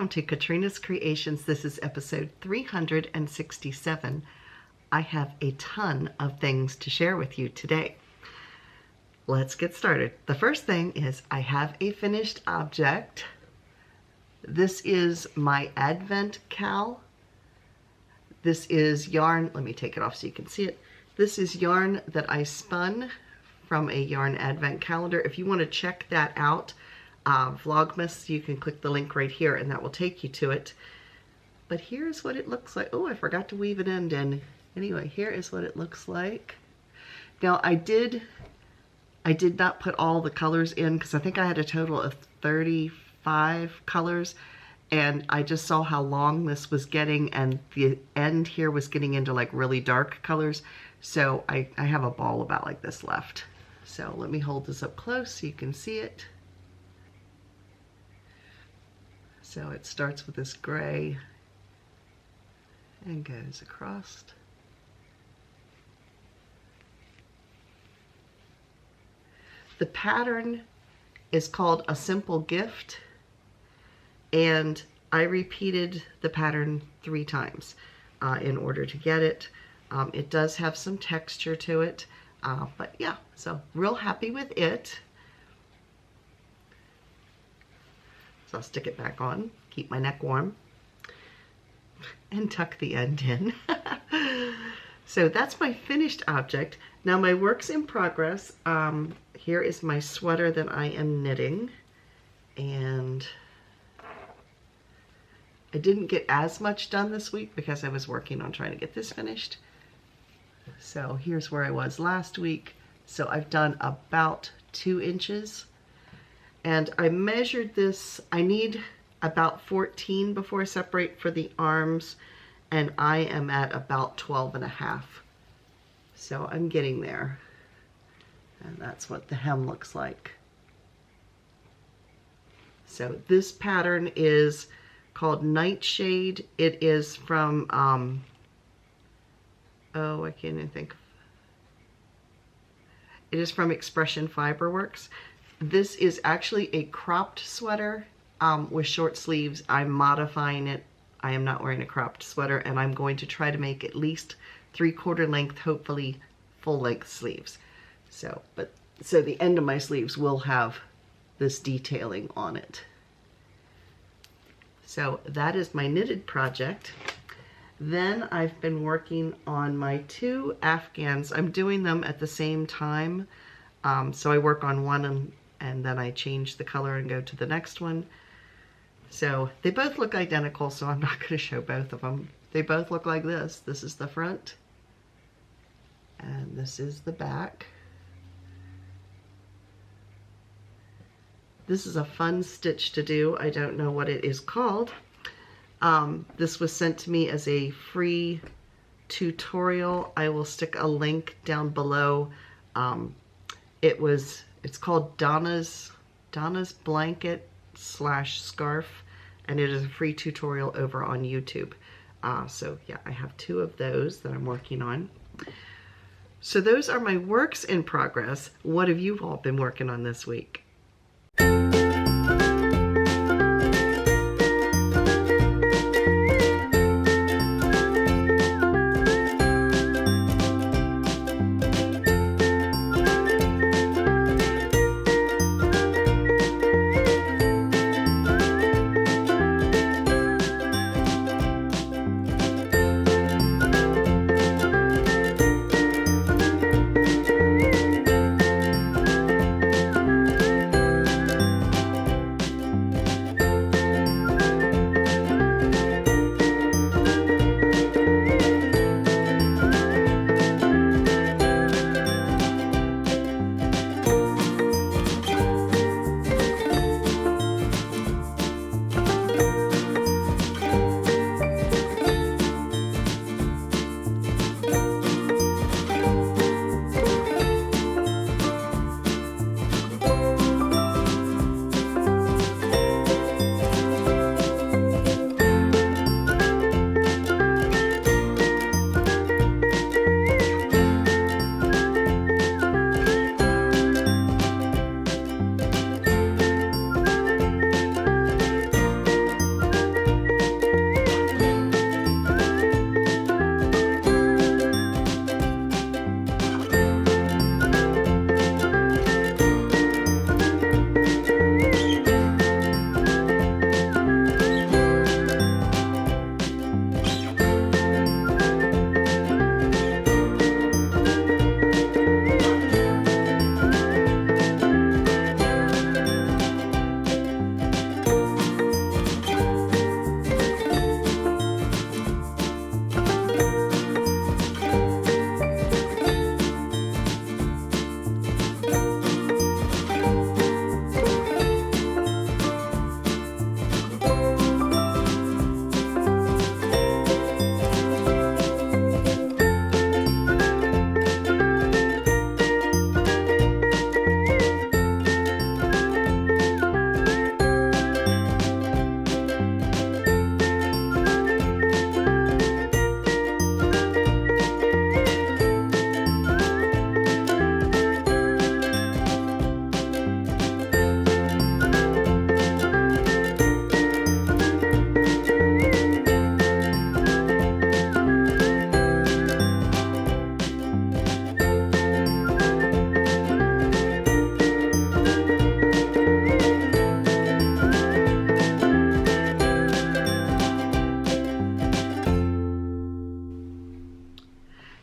welcome to Katrina's Creations. This is episode 367. I have a ton of things to share with you today. Let's get started. The first thing is I have a finished object. This is my Advent cowl. This is yarn. Let me take it off so you can see it. This is yarn that I spun from a yarn advent calendar. If you want to check that out, Vlogmas, you can click the link right here and that will take you to it. But here's what it looks like. Oh, I forgot to weave an end in. Anyway, here is what it looks like. Now I did not put all the colors in because I think I had a total of 35 colors, and I just saw how long this was getting, and the end here was getting into like really dark colors. So I have a ball about like this left. So let me hold this up close so you can see it. So it starts with this gray and goes across. The pattern is called A Simple Gift, and I repeated the pattern 3 times in order to get it. It does have some texture to it, but yeah, so real happy with it. So I'll stick it back on, keep my neck warm, and tuck the end in. So that's my finished object. Now my works in progress, here is my sweater that I am knitting, and I didn't get as much done this week because I was working on trying to get this finished. So here's where I was last week. So I've done about 2 inches. And I measured this, I need about 14 before I separate for the arms, and I am at about 12.5. So I'm getting there. And that's what the hem looks like. So this pattern is called Nightshade. It is from, oh, I can't even think. It is from Expression Fiberworks. This is actually a cropped sweater with short sleeves. I'm modifying it. I am not wearing a cropped sweater, and I'm going to try to make at least 3/4 length, hopefully full length sleeves. So the end of my sleeves will have this detailing on it. So that is my knitted project. Then I've been working on my 2 Afghans. I'm doing them at the same time. So I work on one and then I change the color and go to the next one. So they both look identical, so I'm not going to show both of them. They both look like this. This is the front and this is the back. This is a fun stitch to do. I don't know what it is called. This was sent to me as a free tutorial. I will stick a link down below. It's called Donna's Blanket / Scarf, and it is a free tutorial over on YouTube. So yeah, I have 2 of those that I'm working on. So those are my works in progress. What have you all been working on this week?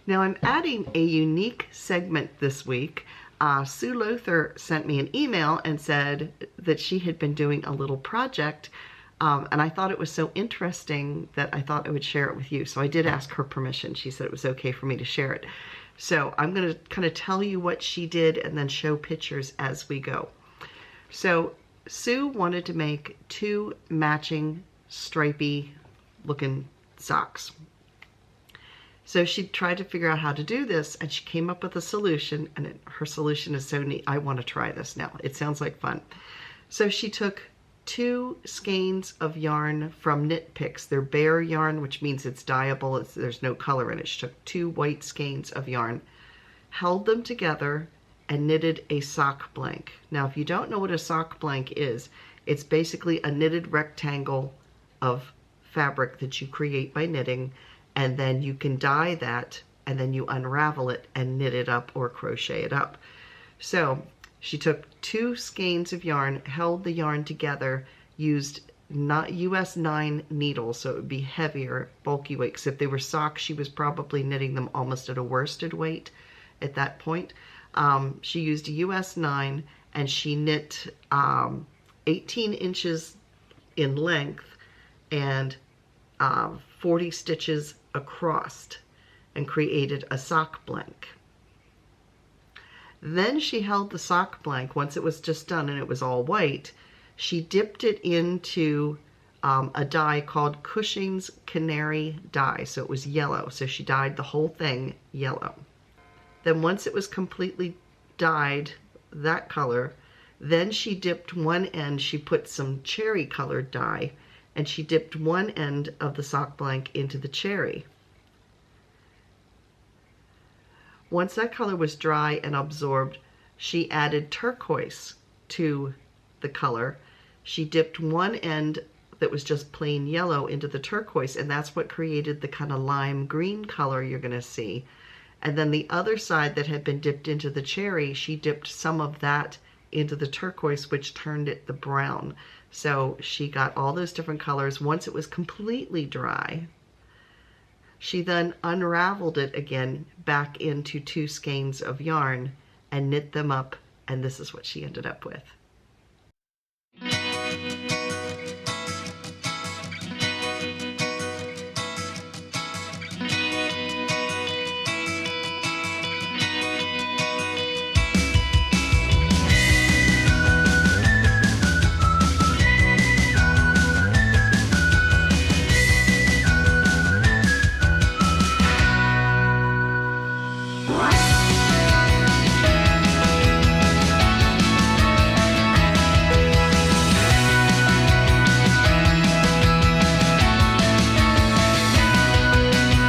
Now I'm adding a unique segment this week. Sue Lothar sent me an email and said that she had been doing a little project, and I thought it was so interesting that I thought I would share it with you. So I did ask her permission. She said it was okay for me to share it. So I'm going to kind of tell you what she did and then show pictures as we go. So Sue wanted to make 2 matching stripy looking socks. So she tried to figure out how to do this, and she came up with a solution, and her solution is so neat. I want to try this now. It sounds like fun. So she took 2 skeins of yarn from Knit Picks. They're bare yarn, which means it's dyeable. There's no color in it. She took 2 white skeins of yarn, held them together, and knitted a sock blank. Now, if you don't know what a sock blank is, it's basically a knitted rectangle of fabric that you create by knitting, and then you can dye that, and then you unravel it and knit it up or crochet it up. So she took 2 skeins of yarn, held the yarn together, used not US 9 needles, so it would be heavier, bulky weight, because if they were socks, she was probably knitting them almost at a worsted weight at that point. She used a US 9, and she knit 18 inches in length and 40 stitches across, and created a sock blank. Then she held the sock blank, once it was just done and it was all white, she dipped it into a dye called Cushing's Canary dye. So it was yellow. So she dyed the whole thing yellow. Then once it was completely dyed that color, then she dipped one end, she put some cherry colored dye, and she dipped one end of the sock blank into the cherry. Once that color was dry and absorbed, she added turquoise to the color. She dipped one end that was just plain yellow into the turquoise, and that's what created the kind of lime green color you're going to see. And then the other side that had been dipped into the cherry, she dipped some of that into the turquoise, which turned it the brown. So she got all those different colors. Once it was completely dry, she then unraveled it again back into 2 skeins of yarn and knit them up, and this is what she ended up with.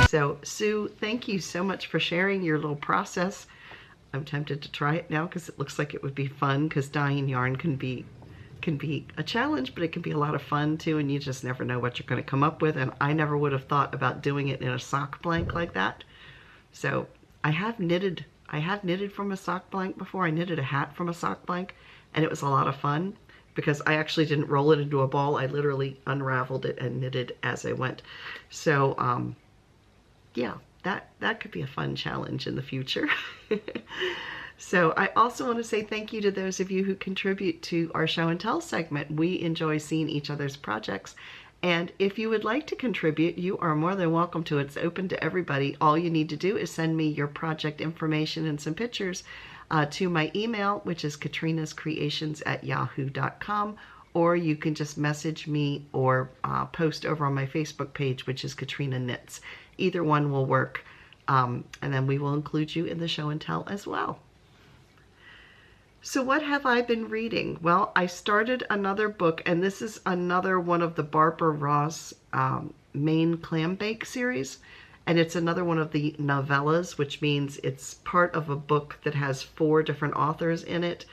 So Sue, thank you so much for sharing your little process. I'm tempted to try it now because it looks like it would be fun, because dyeing yarn can be a challenge, but it can be a lot of fun too, and you just never know what you're going to come up with. And I never would have thought about doing it in a sock blank like that. So I have knitted from a sock blank before. I knitted a hat from a sock blank, and it was a lot of fun because I actually didn't roll it into a ball. I literally unraveled it and knitted as I went. So yeah, that could be a fun challenge in the future. So I also want to say thank you to those of you who contribute to our show and tell segment. We enjoy seeing each other's projects. And if you would like to contribute, you are more than welcome to. It's open to everybody. All you need to do is send me your project information and some pictures to my email, which is KatrinasCreations@yahoo.com, or you can just message me or post over on my Facebook page, which is Katrina Knits. Either one will work, and then we will include you in the show and tell as well. So what have I been reading? Well, I started another book, and this is another one of the Barbara Ross Maine Clam Bake series, and it's another one of the novellas, which means it's part of a book that has 4 different authors in it.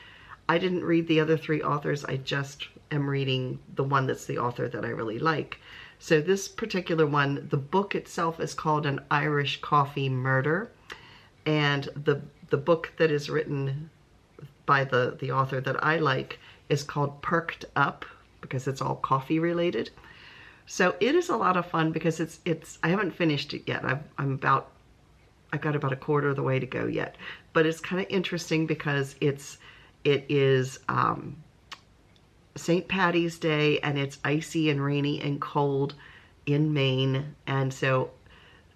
I didn't read the other 3 authors. I just am reading the one that's the author that I really like. So this particular one, the book itself is called An Irish Coffee Murder, and the book that is written by the author that I like is called Perked Up, because it's all coffee related. So it is a lot of fun because it's I haven't finished it yet. I'm about I've got about a quarter of the way to go yet. But it's kind of interesting because it is St. Patty's Day, and it's icy and rainy and cold in Maine. And so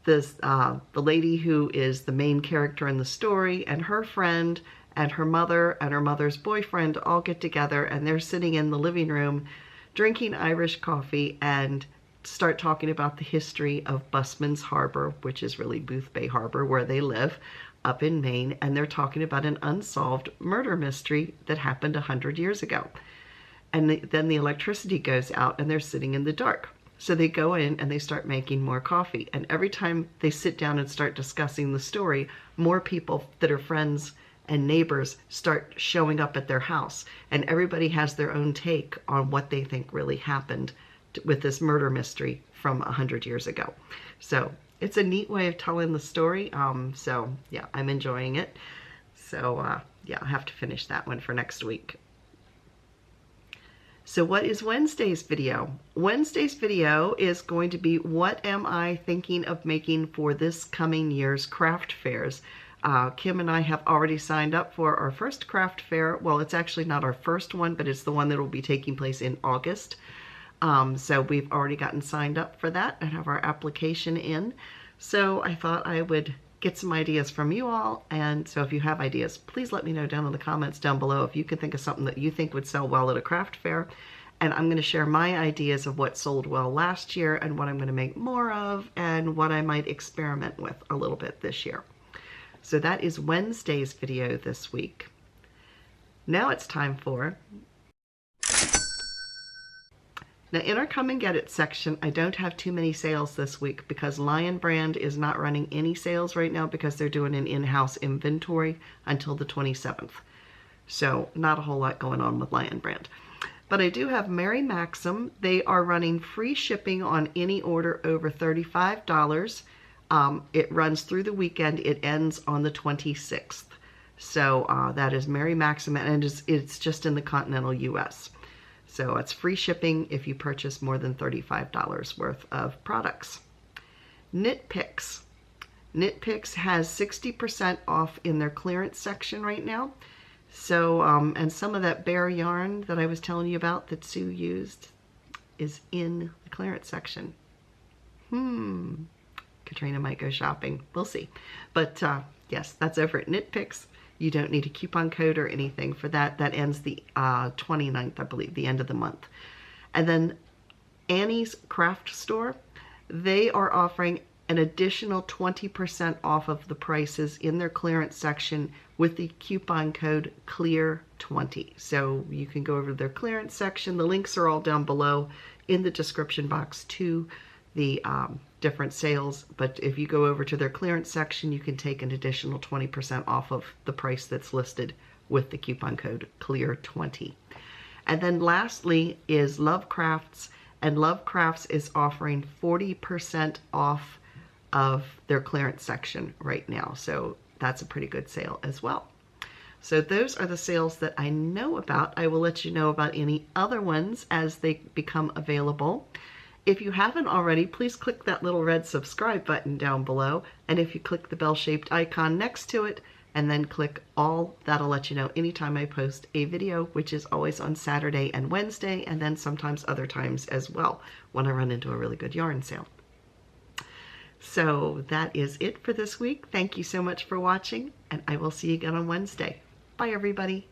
this the lady who is the main character in the story and her friend and her mother's boyfriend all get together, and they're sitting in the living room drinking Irish coffee and start talking about the history of Busman's Harbor, which is really Boothbay Harbor where they live up in Maine. And they're talking about an unsolved murder mystery that happened 100 years ago. And then the electricity goes out and they're sitting in the dark. So they go in and they start making more coffee. And every time they sit down and start discussing the story, more people that are friends and neighbors start showing up at their house. And everybody has their own take on what they think really happened with this murder mystery from 100 years ago. So it's a neat way of telling the story. So yeah, I'm enjoying it. So yeah, I'll have to finish that one for next week. So what is Wednesday's video? Wednesday's video is going to be what am I thinking of making for this coming year's craft fairs. Kim and I have already signed up for our first craft fair. Well, it's actually not our first one, but it's the one that will be taking place in August. So we've already gotten signed up for that and have our application in. So I thought I would get some ideas from you all. And so if you have ideas, please let me know down in the comments down below if you can think of something that you think would sell well at a craft fair. And I'm going to share my ideas of what sold well last year and what I'm going to make more of and what I might experiment with a little bit this year. So that is Wednesday's video this week. Now it's time for... Now in our Come and Get It section, I don't have too many sales this week because Lion Brand is not running any sales right now because they're doing an in-house inventory until the 27th. So not a whole lot going on with Lion Brand. But I do have Mary Maxim. They are running free shipping on any order over $35. It runs through the weekend. It ends on the 26th. So that is Mary Maxim, and it's just in the continental US. So it's free shipping if you purchase more than $35 worth of products. Knit Picks. Knit Picks has 60% off in their clearance section right now. So, and some of that bare yarn that I was telling you about that Sue used is in the clearance section. Katrina might go shopping. We'll see. But yes, that's over at Knit Picks. You don't need a coupon code or anything for that. That ends the 29th, I believe, the end of the month. And then Annie's Craft Store, they are offering an additional 20% off of the prices in their clearance section with the coupon code CLEAR20. So you can go over to their clearance section. The links are all down below in the description box to the different sales, but if you go over to their clearance section, you can take an additional 20% off of the price that's listed with the coupon code CLEAR20. And then lastly is Lovecrafts, and Lovecrafts is offering 40% off of their clearance section right now. So that's a pretty good sale as well. So those are the sales that I know about. I will let you know about any other ones as they become available. If you haven't already, please click that little red subscribe button down below. And if you click the bell-shaped icon next to it and then click all, that'll let you know anytime I post a video, which is always on Saturday and Wednesday, and then sometimes other times as well when I run into a really good yarn sale. So that is it for this week. Thank you so much for watching, and I will see you again on Wednesday. Bye, everybody.